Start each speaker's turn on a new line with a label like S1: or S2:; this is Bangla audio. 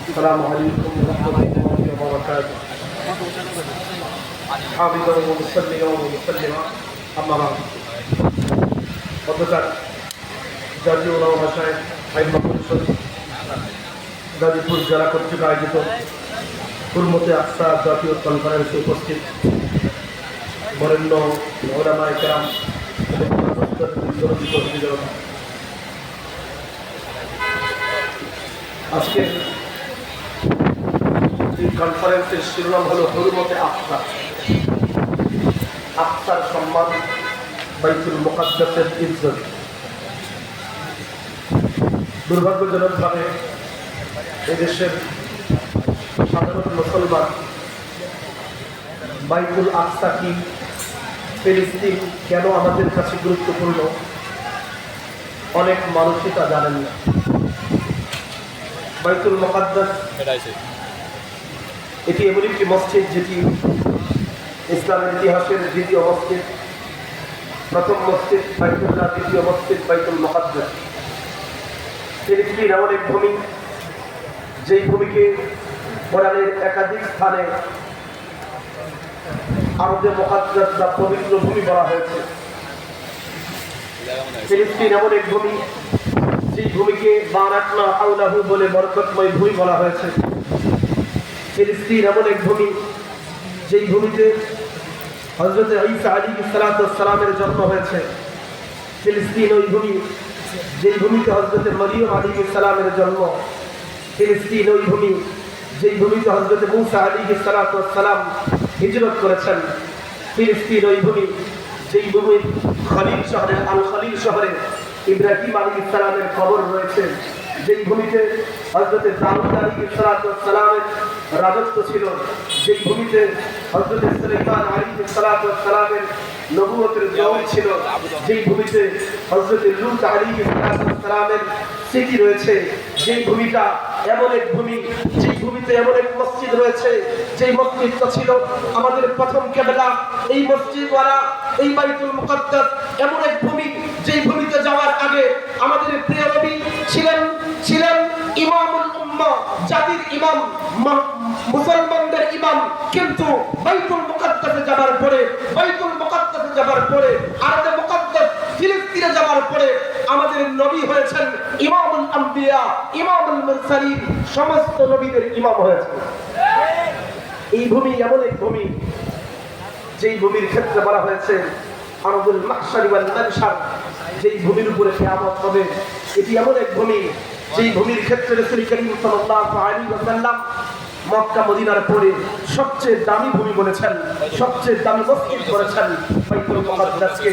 S1: السلام عليكم ورحمة الله وبركاته. حافظا ومصليا ومسلما أما بعد. গতকাল জাতীয় উলামা ভাষায় আইন পরিষদ গাজীপুর জেলা কর্তৃক আয়োজিত হুরমতে আকসা জাতীয় কনফারেন্সে উপস্থিত বরেণ্য ওলামায়ে কেরাম আজকের এই কনফারেন্সের শিরোনাম হলো হুরমতে আকসা, আকসার সম্মান, বাইতুল মুকাদ্দাসের ইজ্জত। দুর্ভাগ্যজনকভাবে এদেশের সাধারণ মুসলমান বাইতুল আকসা কি, ফিলিস্তিন কেন আমাদের কাছে গুরুত্বপূর্ণ, অনেক মানুষই তা জানেন না। বাইতুল মুকাদ্দাস এটি এমন একটি মসজিদ যেটি ইসলামের ইতিহাসের দ্বিতীয় মসজিদ। প্রথম মসজিদ বাইতুল্লাহ, দ্বিতীয় মসজিদ বাইতুল মুকাদ্দাস। ফিলিস্তিন এমন এক ভূমি যেই ভূমিকে কোরআনের একাধিক স্থানে আরবে মুকাদ্দাস বা পবিত্র ভূমি বলা হয়েছে। ফিলিস্তিন এমন এক ভূমি যেই ভূমিকে বারাকনা হাওলাহু বলে বরকতময় ভূমি বলা হয়েছে। ফিলিস্তিন এমন এক ভূমি যেই ভূমিতে হযরত ঈসা আলাইহিস সালামের জন্ম হয়েছে। ফিলিস্তিন ওই ভূমি যেই ভূমিতে হযরত মরিয়ম আলাইহিস সালামের জন্ম। ফিলিস্তিন ওই ভূমি যেই ভূমিতে হযরত মূসা আলাইহিস সালাম হিজরত করেছেন। ফিলিস্তিন ওই ভূমি যেই ভূমি খলিল শহরে আল খলিল শহরে ইব্রাহিম আলাইহিস সালামের কবর রয়েছে। যেই ভূমিতে হযরত দাউদ আলাইহিস সালামের রাজত্ব ছিল। যেই ভূমিতে হযরত সুলাইমান আলাইহিস সালামের নবুয়তের জন্ম ছিল। যেই ভূমিতে হযরত লূত আলাইহিস সালামের স্মৃতি রয়েছে। যেই ভূমিটা এমন এক ভূমি, যেই ভূমিতে এমন এক মসজিদ রয়েছে, যেই মসজিদটা ছিল আমাদের প্রথম কিবলা। এই মসজিদওয়ালা, এই বাইতুল মুকাদ্দাস এমন এক ভূমি যেই ভূমিতে যাওয়ার আগে আমাদের প্রিয় নবী ছিলেন ইমামুল উম্মাহ, জাতির ইমাম, মুসলমানদের ইমাম। কিন্তু বাইতুল মুকাদ্দাসে যাবার পরে, আরবে মুকাদ্দাস ফিলিস্তিনে যাবার পরে আমাদের নবী হয়েছেন ইমামুল আম্বিয়া, ইমামুল মুরসালিন, সমস্ত নবীদের ইমাম হয়েছেন। এই ভূমি এমন এক ভূমি যেই ভূমির ক্ষেত্রে বলা হয়েছে আরদুল মাহশার ওয়াল মানশার, যেই ভূমির উপরে কিয়ামত হবে। এটি এমন এক ভূমি যেই ভূমির ক্ষেত্রে রাসূল করিম সাল্লাল্লাহু আলাইহি ওয়াসাল্লাম মক্কা মদিনার পরে সবচেয়ে দামি ভূমি বলেছেন, সবচেয়ে দামি মসজিদ বলেছেন বাইতুল মুকাদ্দাসকে।